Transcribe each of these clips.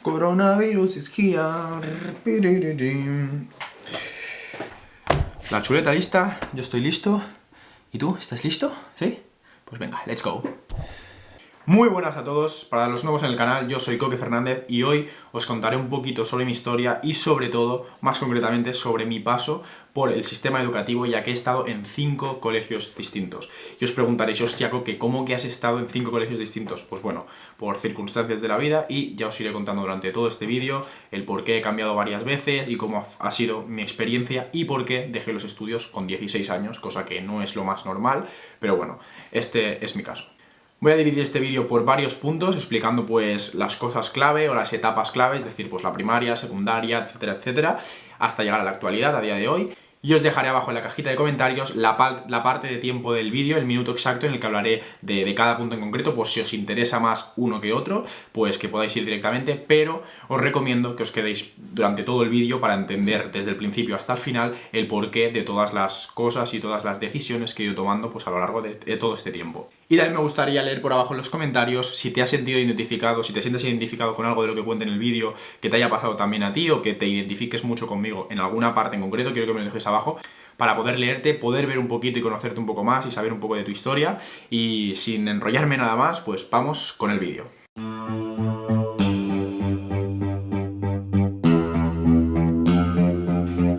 Coronavirus is here. La chuleta lista, yo estoy listo. ¿Y tú? ¿Estás listo? ¿Sí? Pues venga, let's go. Muy buenas a todos, para los nuevos en el canal, yo soy Coque Fernández y hoy os contaré un poquito sobre mi historia y sobre todo, más concretamente, sobre mi paso por el sistema educativo, ya que he estado en 5 colegios distintos. Y os preguntaréis, hostia Coque, ¿cómo que has estado en 5 colegios distintos? Pues bueno, por circunstancias de la vida, y ya os iré contando durante todo este vídeo el por qué he cambiado varias veces y cómo ha sido mi experiencia y por qué dejé los estudios con 16 años, cosa que no es lo más normal, pero bueno, este es mi caso. Voy a dividir este vídeo por varios puntos, explicando pues las cosas clave o las etapas clave, es decir, pues la primaria, secundaria, etcétera, etcétera, hasta llegar a la actualidad, a día de hoy. Y os dejaré abajo en la cajita de comentarios la parte de tiempo del vídeo, el minuto exacto en el que hablaré de cada punto en concreto, pues si os interesa más uno que otro, pues que podáis ir directamente, pero os recomiendo que os quedéis durante todo el vídeo para entender desde el principio hasta el final el porqué de todas las cosas y todas las decisiones que he ido tomando pues a lo largo de todo este tiempo. Y también me gustaría leer por abajo en los comentarios si te has sentido identificado, si te sientes identificado con algo de lo que cuente en el vídeo, que te haya pasado también a ti o que te identifiques mucho conmigo en alguna parte en concreto, quiero que me lo dejéis abajo para poder leerte, poder ver un poquito y conocerte un poco más y saber un poco de tu historia. Y sin enrollarme nada más, pues vamos con el vídeo.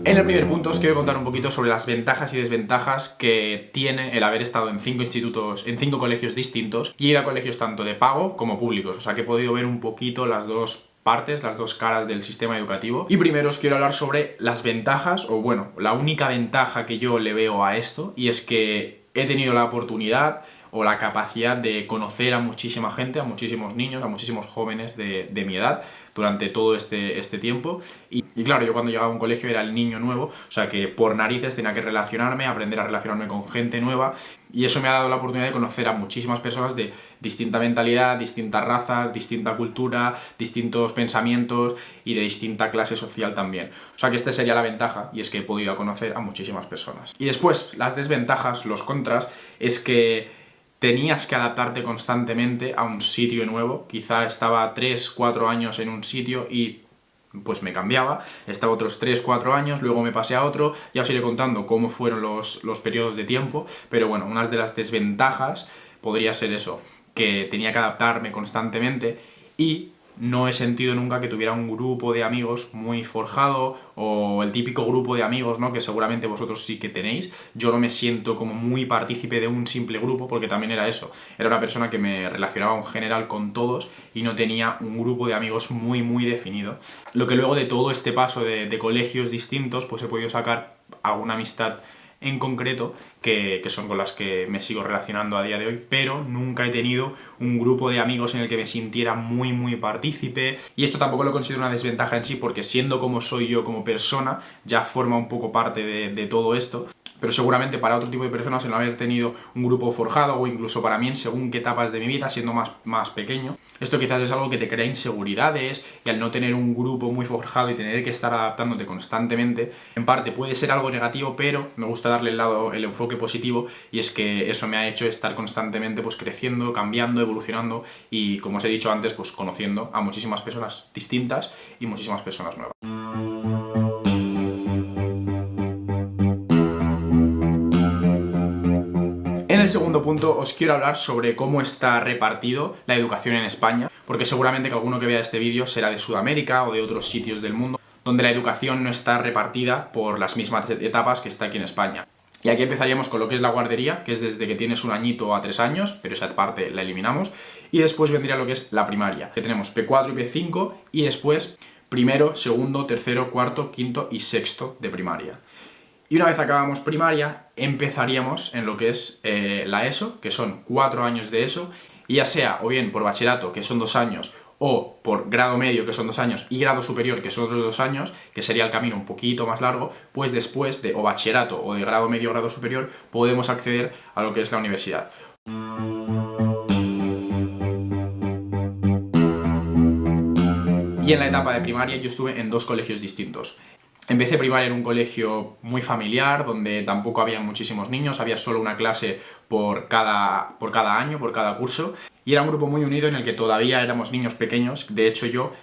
En el primer punto os quiero contar un poquito sobre las ventajas y desventajas que tiene el haber estado en 5 colegios distintos, y he ido a colegios tanto de pago como públicos, o sea que he podido ver un poquito las dos partes, las dos caras del sistema educativo. Y primero os quiero hablar sobre las ventajas, o bueno, la única ventaja que yo le veo a esto, y es que he tenido la oportunidad o la capacidad de conocer a muchísima gente, a muchísimos niños, a muchísimos jóvenes de mi edad durante todo este tiempo. Y claro, yo cuando llegaba a un colegio era el niño nuevo, o sea que por narices tenía que relacionarme, aprender a relacionarme con gente nueva, y eso me ha dado la oportunidad de conocer a muchísimas personas de distinta mentalidad, distintas razas, distinta cultura, distintos pensamientos y de distinta clase social también. O sea que esta sería la ventaja, y es que he podido conocer a muchísimas personas. Y después, las desventajas, los contras, es que tenías que adaptarte constantemente a un sitio nuevo. Quizá estaba 3-4 años en un sitio y pues me cambiaba, estaba otros 3-4 años, luego me pasé a otro, ya os iré contando cómo fueron los periodos de tiempo, pero bueno, una de las desventajas podría ser eso, que tenía que adaptarme constantemente y no he sentido nunca que tuviera un grupo de amigos muy forjado, o el típico grupo de amigos, ¿no?, que seguramente vosotros sí que tenéis. Yo no me siento como muy partícipe de un simple grupo, porque también era eso. Era una persona que me relacionaba en general con todos y no tenía un grupo de amigos muy definido. Lo que luego de todo este paso de colegios distintos, pues he podido sacar alguna amistad en concreto, que son con las que me sigo relacionando a día de hoy, pero nunca he tenido un grupo de amigos en el que me sintiera muy partícipe. Y esto tampoco lo considero una desventaja en sí, porque siendo como soy yo como persona, ya forma un poco parte de todo esto. Pero seguramente para otro tipo de personas, el no haber tenido un grupo forjado, o incluso para mí en según qué etapas de mi vida, siendo más pequeño, esto quizás es algo que te crea inseguridades, y al no tener un grupo muy forjado y tener que estar adaptándote constantemente, en parte puede ser algo negativo, pero me gusta darle el enfoque positivo, y es que eso me ha hecho estar constantemente pues creciendo, cambiando, evolucionando, y como os he dicho antes, pues conociendo a muchísimas personas distintas y muchísimas personas nuevas. En el segundo punto os quiero hablar sobre cómo está repartido la educación en España, porque seguramente que alguno que vea este vídeo será de Sudamérica o de otros sitios del mundo, donde la educación no está repartida por las mismas etapas que está aquí en España. Y aquí empezaríamos con lo que es la guardería, que es desde que tienes 1 añito a 3 años, pero esa parte la eliminamos, y después vendría lo que es la primaria, que tenemos P4 y P5, y después primero, segundo, tercero, cuarto, quinto y sexto de primaria. Y una vez acabamos primaria, empezaríamos en lo que es la ESO, que son 4 años de ESO, y ya sea o bien por bachillerato, que son 2 años, o por grado medio, que son 2 años, y grado superior, que son otros 2 años, que sería el camino un poquito más largo, pues después de o bachillerato o de grado medio o grado superior, podemos acceder a lo que es la universidad. Y en la etapa de primaria yo estuve en 2 colegios distintos. Empecé primaria en un colegio muy familiar, donde tampoco había muchísimos niños, había solo una clase por cada año, por cada curso, y era un grupo muy unido en el que todavía éramos niños pequeños. De hecho, yo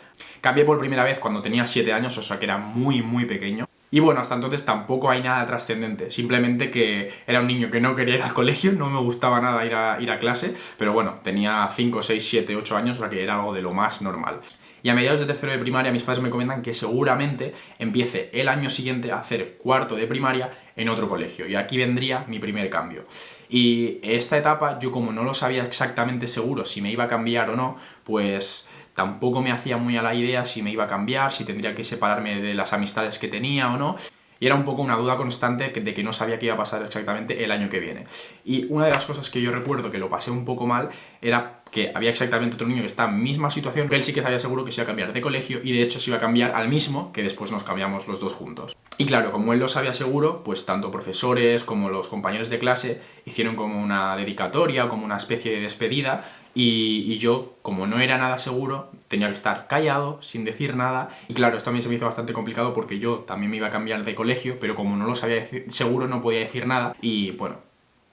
Cambié por primera vez cuando tenía 7 años, o sea que era muy muy pequeño. Y bueno, hasta entonces tampoco hay nada trascendente, simplemente que era un niño que no quería ir al colegio, no me gustaba nada ir a clase, pero bueno, tenía 5, 6, 7, 8 años, o sea que era algo de lo más normal. Y a mediados de tercero de primaria mis padres me comentan que seguramente empiece el año siguiente a hacer cuarto de primaria en otro colegio, y aquí vendría mi primer cambio. Y esta etapa, yo como no lo sabía exactamente seguro si me iba a cambiar o no, pues tampoco me hacía muy a la idea si me iba a cambiar, si tendría que separarme de las amistades que tenía o no. Y era un poco una duda constante de que no sabía qué iba a pasar exactamente el año que viene. Y una de las cosas que yo recuerdo que lo pasé un poco mal era que había exactamente otro niño que está en la misma situación, que él sí que sabía seguro que se iba a cambiar de colegio y de hecho se iba a cambiar al mismo, que después nos cambiamos los dos juntos. Y claro, como él lo sabía seguro, pues tanto profesores como los compañeros de clase hicieron como una dedicatoria o como una especie de despedida. Y yo, como no era nada seguro, tenía que estar callado, sin decir nada. Y claro, esto a mí se me hizo bastante complicado porque yo también me iba a cambiar de colegio, pero como no lo sabía seguro, no podía decir nada. Y bueno,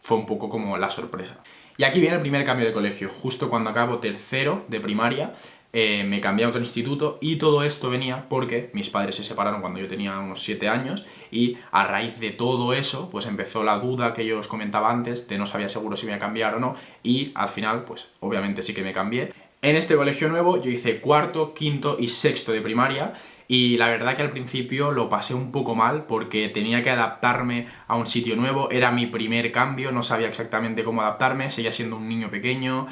fue un poco como la sorpresa. Y aquí viene el primer cambio de colegio. Justo cuando acabo tercero de primaria, me cambié a otro instituto y todo esto venía porque mis padres se separaron cuando yo tenía unos 7 años y a raíz de todo eso pues empezó la duda que yo os comentaba antes de no sabía seguro si me iba a cambiar o no y al final pues obviamente sí que me cambié. En este colegio nuevo yo hice cuarto, quinto y sexto de primaria y la verdad que al principio lo pasé un poco mal porque tenía que adaptarme a un sitio nuevo, era mi primer cambio, no sabía exactamente cómo adaptarme, seguía siendo un niño pequeño,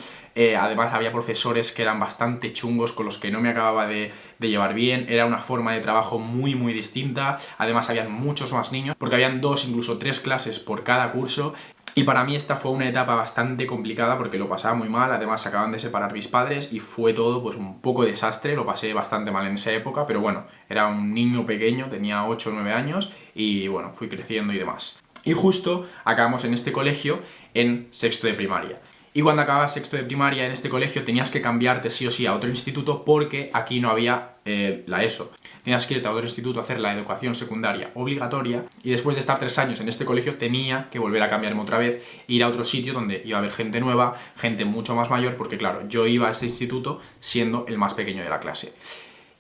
además había profesores que eran bastante chungos con los que no me acababa de llevar bien, era una forma de trabajo muy muy distinta, además habían muchos más niños porque habían 2, incluso 3 clases por cada curso. Y para mí esta fue una etapa bastante complicada porque lo pasaba muy mal, además se acaban de separar mis padres y fue todo pues un poco desastre, lo pasé bastante mal en esa época, pero bueno, era un niño pequeño, tenía 8 o 9 años y bueno, fui creciendo y demás. Y justo acabamos en este colegio en sexto de primaria. Y cuando acababas sexto de primaria en este colegio tenías que cambiarte sí o sí a otro instituto porque aquí no había la ESO. Tenías que irte a otro instituto a hacer la educación secundaria obligatoria y después de estar 3 años en este colegio tenía que volver a cambiarme otra vez e ir a otro sitio donde iba a haber gente nueva, gente mucho más mayor, porque claro, yo iba a ese instituto siendo el más pequeño de la clase.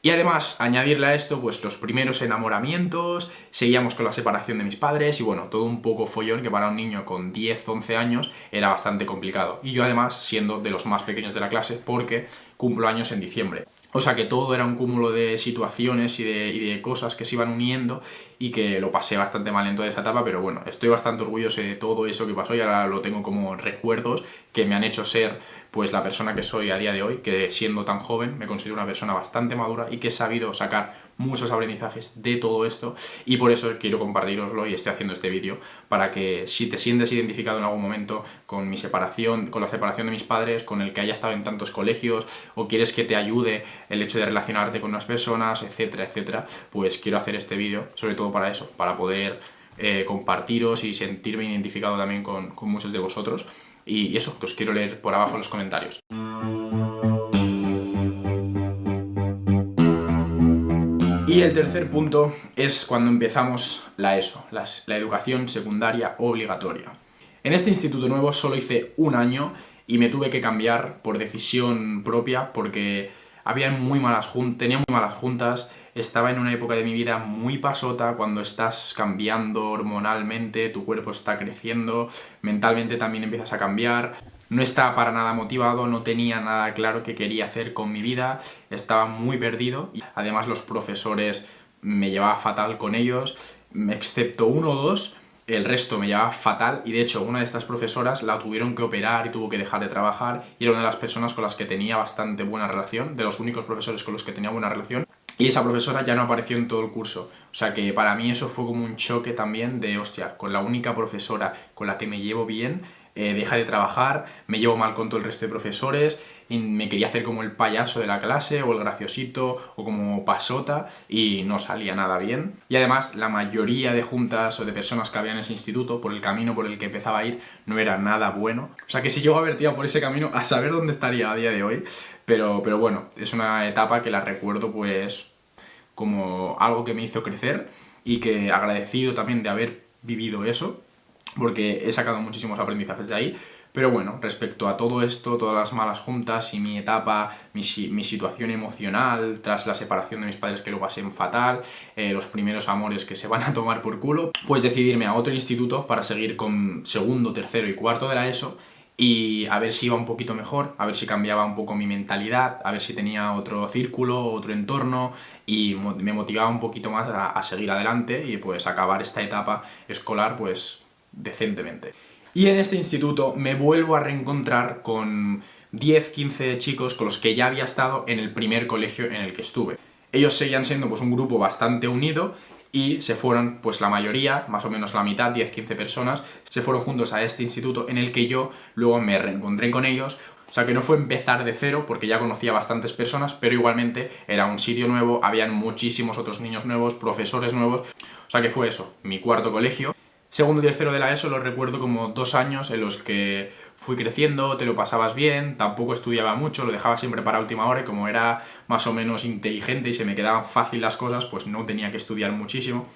Y además, añadirle a esto, pues los primeros enamoramientos, seguíamos con la separación de mis padres y bueno, todo un poco follón que para un niño con 10, 11 años era bastante complicado. Y yo además siendo de los más pequeños de la clase porque cumplo años en diciembre. O sea que todo era un cúmulo de situaciones y de cosas que se iban uniendo y que lo pasé bastante mal en toda esa etapa, pero bueno, estoy bastante orgulloso de todo eso que pasó y ahora lo tengo como recuerdos que me han hecho ser pues la persona que soy a día de hoy, que siendo tan joven me considero una persona bastante madura y que he sabido sacar muchos aprendizajes de todo esto y por eso quiero compartiroslo y estoy haciendo este vídeo para que si te sientes identificado en algún momento con mi separación, con la separación de mis padres, con el que haya estado en tantos colegios o quieres que te ayude el hecho de relacionarte con unas personas, etcétera, etcétera, pues quiero hacer este vídeo sobre todo para eso, para poder compartiros y sentirme identificado también con muchos de vosotros y eso, que os quiero leer por abajo en los comentarios. Y el tercer punto es cuando empezamos la ESO, la educación secundaria obligatoria. En este instituto nuevo solo hice un año y me tuve que cambiar por decisión propia porque tenía muy malas juntas, estaba en una época de mi vida muy pasota cuando estás cambiando hormonalmente, tu cuerpo está creciendo, mentalmente también empiezas a cambiar. No estaba para nada motivado, no tenía nada claro qué quería hacer con mi vida, estaba muy perdido y además los profesores me llevaba fatal con ellos, excepto uno o dos, el resto me llevaba fatal y de hecho una de estas profesoras la tuvieron que operar y tuvo que dejar de trabajar y era una de las personas con las que tenía bastante buena relación, de los únicos profesores con los que tenía buena relación. Y esa profesora ya no apareció en todo el curso. O sea que para mí eso fue como un choque también de, hostia, con la única profesora con la que me llevo bien, deja de trabajar, me llevo mal con todo el resto de profesores, y me quería hacer como el payaso de la clase, o el graciosito, o como pasota, y no salía nada bien. Y además, la mayoría de juntas o de personas que había en ese instituto, por el camino por el que empezaba a ir, no era nada bueno. O sea que si llego a haber tirado por ese camino, a saber dónde estaría a día de hoy. Pero bueno, es una etapa que la recuerdo pues como algo que me hizo crecer y que agradecido también de haber vivido eso, porque he sacado muchísimos aprendizajes de ahí, Pero bueno, respecto a todo esto, todas las malas juntas y mi etapa, mi situación emocional tras la separación de mis padres que lo pasé fatal, los primeros amores que se van a tomar por culo, pues decidirme a otro instituto para seguir con segundo, tercero y cuarto de la ESO y a ver si iba un poquito mejor, a ver si cambiaba un poco mi mentalidad, a ver si tenía otro círculo, otro entorno y me motivaba un poquito más a seguir adelante y pues acabar esta etapa escolar pues decentemente. Y en este instituto me vuelvo a reencontrar con 10, 15 chicos con los que ya había estado en el primer colegio en el que estuve. Ellos seguían siendo pues un grupo bastante unido y se fueron, pues la mayoría, más o menos la mitad, 10, 15 personas, se fueron juntos a este instituto en el que yo luego me reencontré con ellos. O sea que no fue empezar de cero porque ya conocía bastantes personas, pero igualmente era un sitio nuevo, habían muchísimos otros niños nuevos, profesores nuevos. O sea que fue eso, mi cuarto colegio. Segundo y tercero de la ESO los recuerdo como 2 años en los que fui creciendo, te lo pasabas bien, tampoco estudiaba mucho, lo dejaba siempre para última hora y como era más o menos inteligente y se me quedaban fácil las cosas, pues no tenía que estudiar muchísimo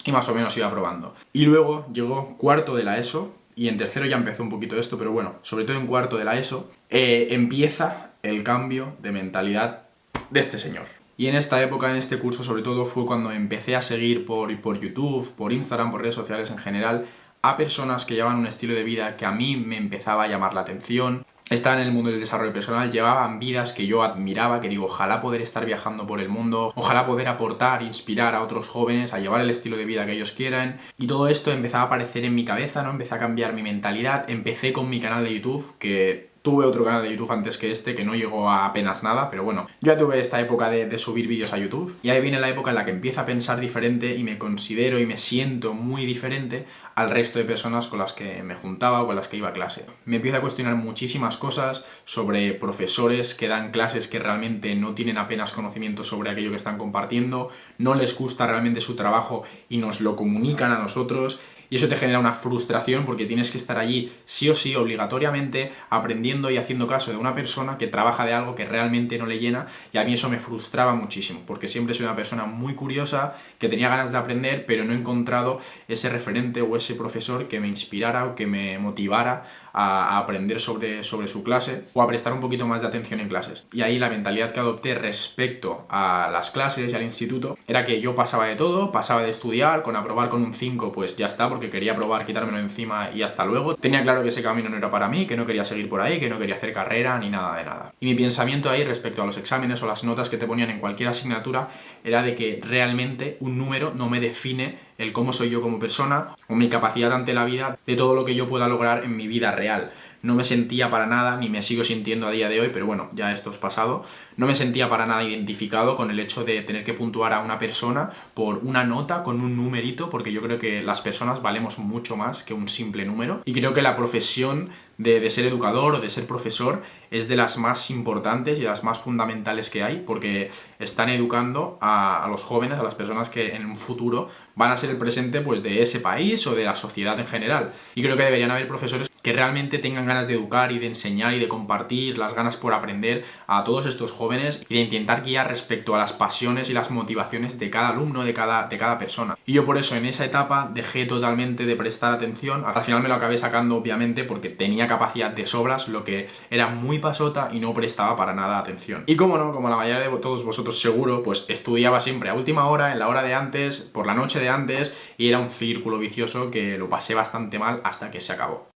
y más o menos iba probando. Y luego llegó cuarto de la ESO y en tercero ya empezó un poquito esto, pero bueno, sobre todo en cuarto de la ESO, empieza el cambio de mentalidad de este señor. Y en esta época, en este curso sobre todo, fue cuando empecé a seguir por YouTube, por Instagram, por redes sociales en general, a personas que llevaban un estilo de vida que a mí me empezaba a llamar la atención. Estaban en el mundo del desarrollo personal, llevaban vidas que yo admiraba, que digo, ojalá poder estar viajando por el mundo, ojalá poder aportar, inspirar a otros jóvenes a llevar el estilo de vida que ellos quieran. Y todo esto empezaba a aparecer en mi cabeza, ¿no? Empecé a cambiar mi mentalidad, empecé con mi canal de YouTube, que tuve otro canal de YouTube antes que este, que no llegó a apenas nada, pero bueno, yo ya tuve esta época de subir vídeos a YouTube, y ahí viene la época en la que empiezo a pensar diferente y me considero y me siento muy diferente al resto de personas con las que me juntaba o con las que iba a clase. Me empiezo a cuestionar muchísimas cosas sobre profesores que dan clases que realmente no tienen apenas conocimiento sobre aquello que están compartiendo, no les gusta realmente su trabajo y nos lo comunican a nosotros. Y eso te genera una frustración porque tienes que estar allí sí o sí, obligatoriamente, aprendiendo y haciendo caso de una persona que trabaja de algo que realmente no le llena, y a mí eso me frustraba muchísimo, porque siempre soy una persona muy curiosa, que tenía ganas de aprender, pero no he encontrado ese referente o ese profesor que me inspirara o que me motivara a aprender sobre su clase o a prestar un poquito más de atención en clases. Y ahí la mentalidad que adopté respecto a las clases y al instituto era que yo pasaba de todo, pasaba de estudiar, con aprobar con un 5 pues ya está, porque quería probar, quitármelo encima y hasta luego. Tenía claro que ese camino no era para mí, que no quería seguir por ahí, que no quería hacer carrera ni nada de nada. Y mi pensamiento ahí respecto a los exámenes o las notas que te ponían en cualquier asignatura era de que realmente un número no me define el cómo soy yo como persona o mi capacidad ante la vida, de todo lo que yo pueda lograr en mi vida real. No me sentía para nada, ni me sigo sintiendo a día de hoy, pero bueno, ya esto es pasado, no me sentía para nada identificado con el hecho de tener que puntuar a una persona por una nota, con un numerito, porque yo creo que las personas valemos mucho más que un simple número, y creo que la profesión de ser educador o de ser profesor es de las más importantes y de las más fundamentales que hay, porque están educando a los jóvenes, a las personas que en un futuro van a ser el presente pues de ese país o de la sociedad en general. Y creo que deberían haber profesores que realmente tengan ganas de educar y de enseñar y de compartir, las ganas por aprender a todos estos jóvenes y de intentar guiar respecto a las pasiones y las motivaciones de cada alumno, de cada persona. Y yo por eso en esa etapa dejé totalmente de prestar atención. Al final me lo acabé sacando obviamente porque tenía capacidad de sobras, lo que era muy pasota y no prestaba para nada atención. Y como no, como la mayoría de todos vosotros seguro, pues estudiaba siempre a última hora, en la hora de antes, por la noche de antes, y era un círculo vicioso que lo pasé bastante mal hasta que se acabó.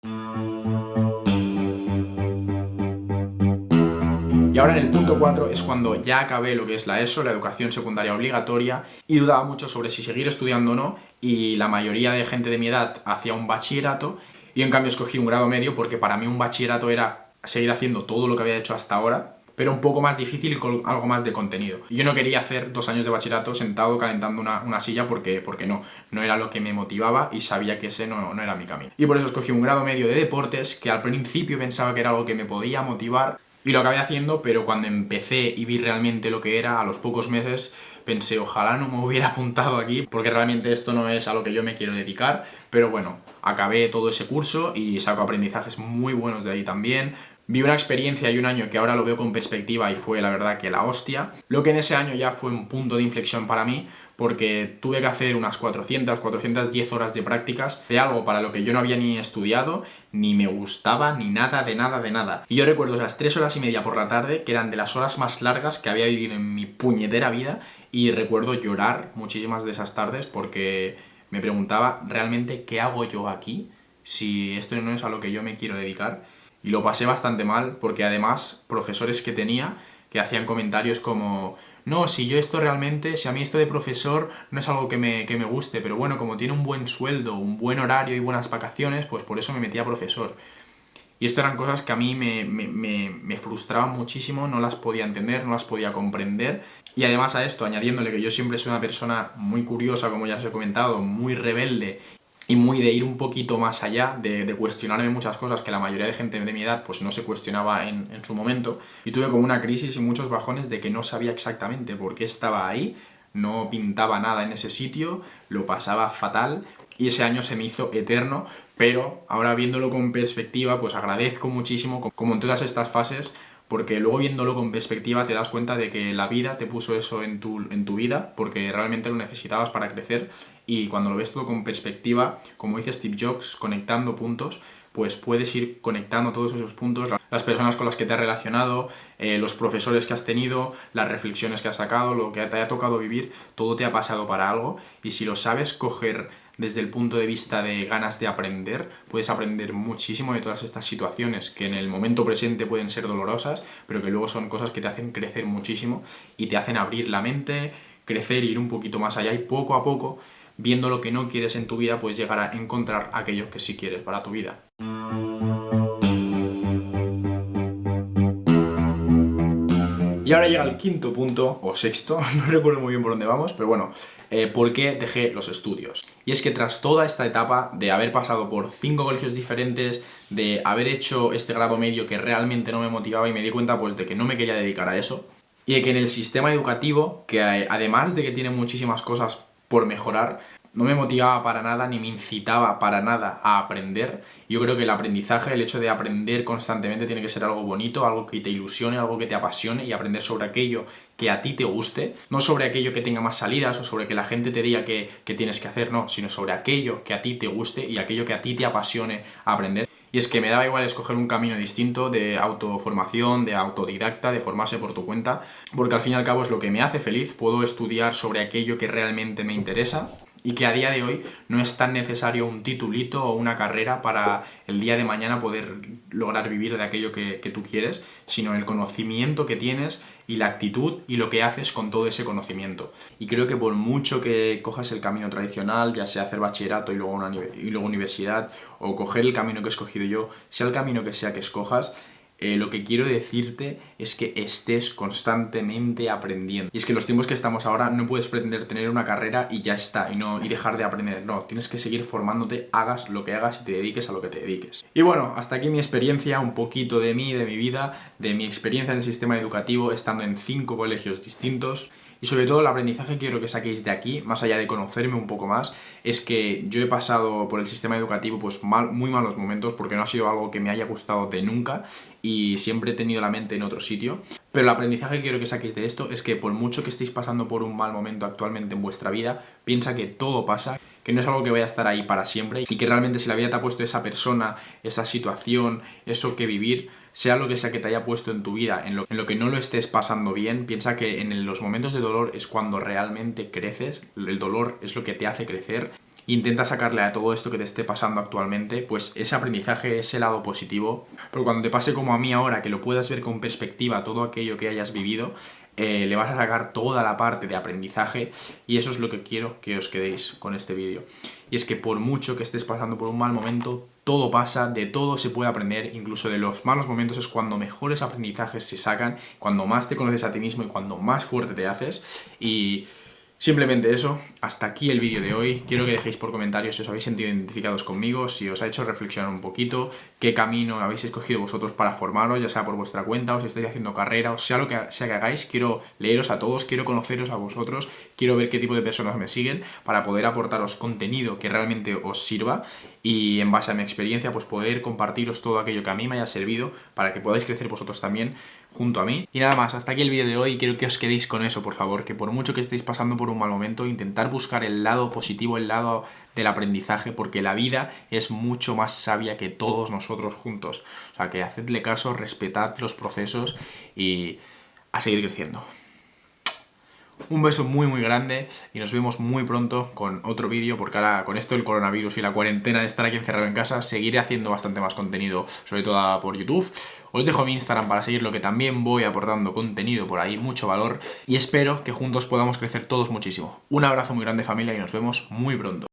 Y ahora en el punto 4 es cuando ya acabé lo que es la ESO, la educación secundaria obligatoria, y dudaba mucho sobre si seguir estudiando o no, y la mayoría de gente de mi edad hacía un bachillerato, y en cambio escogí un grado medio porque para mí un bachillerato era seguir haciendo todo lo que había hecho hasta ahora, pero un poco más difícil y con algo más de contenido. Yo no quería hacer 2 años de bachillerato sentado calentando una silla porque no era lo que me motivaba y sabía que ese no era mi camino. Y por eso escogí un grado medio de deportes, que al principio pensaba que era algo que me podía motivar, y lo acabé haciendo, pero cuando empecé y vi realmente lo que era, a los pocos meses pensé, ojalá no me hubiera apuntado aquí, porque realmente esto no es a lo que yo me quiero dedicar, pero bueno, acabé todo ese curso y saco aprendizajes muy buenos de ahí también. Vi una experiencia y un año que ahora lo veo con perspectiva y fue la verdad que la hostia. Lo que en ese año ya fue un punto de inflexión para mí, porque tuve que hacer unas 410 horas de prácticas de algo para lo que yo no había ni estudiado, ni me gustaba, ni nada, de nada, de nada. Y yo recuerdo esas 3 horas y media por la tarde, que eran de las horas más largas que había vivido en mi puñetera vida, y recuerdo llorar muchísimas de esas tardes porque me preguntaba realmente qué hago yo aquí si esto no es a lo que yo me quiero dedicar. Y lo pasé bastante mal porque además profesores que tenía que hacían comentarios como no, si a mí esto de profesor no es algo que me guste, pero bueno, como tiene un buen sueldo, un buen horario y buenas vacaciones, pues por eso me metí a profesor. Y esto eran cosas que a mí me frustraban muchísimo, no las podía entender, no las podía comprender. Y además a esto, añadiéndole que yo siempre soy una persona muy curiosa, como ya os he comentado, muy rebelde y muy de ir un poquito más allá, de cuestionarme muchas cosas que la mayoría de gente de mi edad pues no se cuestionaba en su momento. Y tuve como una crisis y muchos bajones de que no sabía exactamente por qué estaba ahí, no pintaba nada en ese sitio, lo pasaba fatal y ese año se me hizo eterno, pero ahora viéndolo con perspectiva pues agradezco muchísimo como en todas estas fases, porque luego viéndolo con perspectiva te das cuenta de que la vida te puso eso en tu vida porque realmente lo necesitabas para crecer, y cuando lo ves todo con perspectiva, como dice Steve Jobs, conectando puntos, pues puedes ir conectando todos esos puntos, las personas con las que te has relacionado, los profesores que has tenido, las reflexiones que has sacado, lo que te haya tocado vivir, todo te ha pasado para algo, y si lo sabes coger desde el punto de vista de ganas de aprender, puedes aprender muchísimo de todas estas situaciones que en el momento presente pueden ser dolorosas, pero que luego son cosas que te hacen crecer muchísimo y te hacen abrir la mente, crecer, ir un poquito más allá, y poco a poco, viendo lo que no quieres en tu vida, puedes llegar a encontrar aquello que sí quieres para tu vida. Y ahora llega el quinto punto, o sexto, no recuerdo muy bien por dónde vamos, pero bueno, ¿por qué dejé los estudios? Y es que tras toda esta etapa de haber pasado por 5 colegios diferentes, de haber hecho este grado medio que realmente no me motivaba, y me di cuenta pues de que no me quería dedicar a eso, y de que en el sistema educativo, que además de que tiene muchísimas cosas por mejorar, no me motivaba para nada ni me incitaba para nada a aprender. Yo creo que el aprendizaje, el hecho de aprender constantemente, tiene que ser algo bonito, algo que te ilusione, algo que te apasione, y aprender sobre aquello que a ti te guste, no sobre aquello que tenga más salidas o sobre que la gente te diga que tienes que hacer, no, sino sobre aquello que a ti te guste y aquello que a ti te apasione aprender. Y es que me daba igual escoger un camino distinto de autoformación, de autodidacta, de formarse por tu cuenta, porque al fin y al cabo es lo que me hace feliz. Puedo estudiar sobre aquello que realmente me interesa, y que a día de hoy no es tan necesario un titulito o una carrera para el día de mañana poder lograr vivir de aquello que tú quieres, sino el conocimiento que tienes y la actitud y lo que haces con todo ese conocimiento. Y creo que por mucho que cojas el camino tradicional, ya sea hacer bachillerato y luego universidad, o coger el camino que he escogido yo, sea el camino que sea que escojas, lo que quiero decirte es que estés constantemente aprendiendo. Y es que en los tiempos que estamos ahora no puedes pretender tener una carrera y ya está, y dejar de aprender. No, tienes que seguir formándote, hagas lo que hagas y te dediques a lo que te dediques. Y bueno, hasta aquí mi experiencia, un poquito de mí, de mi vida, de mi experiencia en el sistema educativo, estando en 5 colegios distintos. Y sobre todo el aprendizaje que quiero que saquéis de aquí, más allá de conocerme un poco más, es que yo he pasado por el sistema educativo pues muy malos momentos, porque no ha sido algo que me haya gustado de nunca y siempre he tenido la mente en otro sitio. Pero el aprendizaje que quiero que saquéis de esto es que por mucho que estéis pasando por un mal momento actualmente en vuestra vida, piensa que todo pasa, que no es algo que vaya a estar ahí para siempre, y que realmente si la vida te ha puesto esa persona, esa situación, eso que vivir, sea lo que sea que te haya puesto en tu vida, en lo que no lo estés pasando bien, piensa que en los momentos de dolor es cuando realmente creces. El dolor es lo que te hace crecer. Intenta sacarle a todo esto que te esté pasando actualmente pues ese aprendizaje, ese lado positivo, pero cuando te pase como a mí ahora, que lo puedas ver con perspectiva todo aquello que hayas vivido, le vas a sacar toda la parte de aprendizaje, y eso es lo que quiero que os quedéis con este vídeo. Y es que por mucho que estés pasando por un mal momento, todo pasa, de todo se puede aprender, incluso de los malos momentos es cuando mejores aprendizajes se sacan, cuando más te conoces a ti mismo y cuando más fuerte te haces. Y Simplemente eso, hasta aquí el vídeo de hoy. Quiero que dejéis por comentarios si os habéis sentido identificados conmigo, si os ha hecho reflexionar un poquito, qué camino habéis escogido vosotros para formaros, ya sea por vuestra cuenta, o si estáis haciendo carrera, o sea lo que sea que hagáis. Quiero leeros a todos, quiero conoceros a vosotros, quiero ver qué tipo de personas me siguen para poder aportaros contenido que realmente os sirva y en base a mi experiencia pues poder compartiros todo aquello que a mí me haya servido para que podáis crecer vosotros también junto a mí. Y nada más, hasta aquí el vídeo de hoy. Quiero que os quedéis con eso, por favor, que por mucho que estéis pasando por un mal momento, intentar buscar el lado positivo, el lado del aprendizaje, porque la vida es mucho más sabia que todos nosotros juntos. O sea, que hacedle caso, respetad los procesos y a seguir creciendo. Un beso muy grande y nos vemos muy pronto con otro vídeo, porque ahora con esto del coronavirus y la cuarentena de estar aquí encerrado en casa seguiré haciendo bastante más contenido, sobre todo por YouTube. Os dejo mi Instagram para seguirlo, que también voy aportando contenido por ahí, mucho valor, y espero que juntos podamos crecer todos muchísimo. Un abrazo muy grande, familia, y nos vemos muy pronto.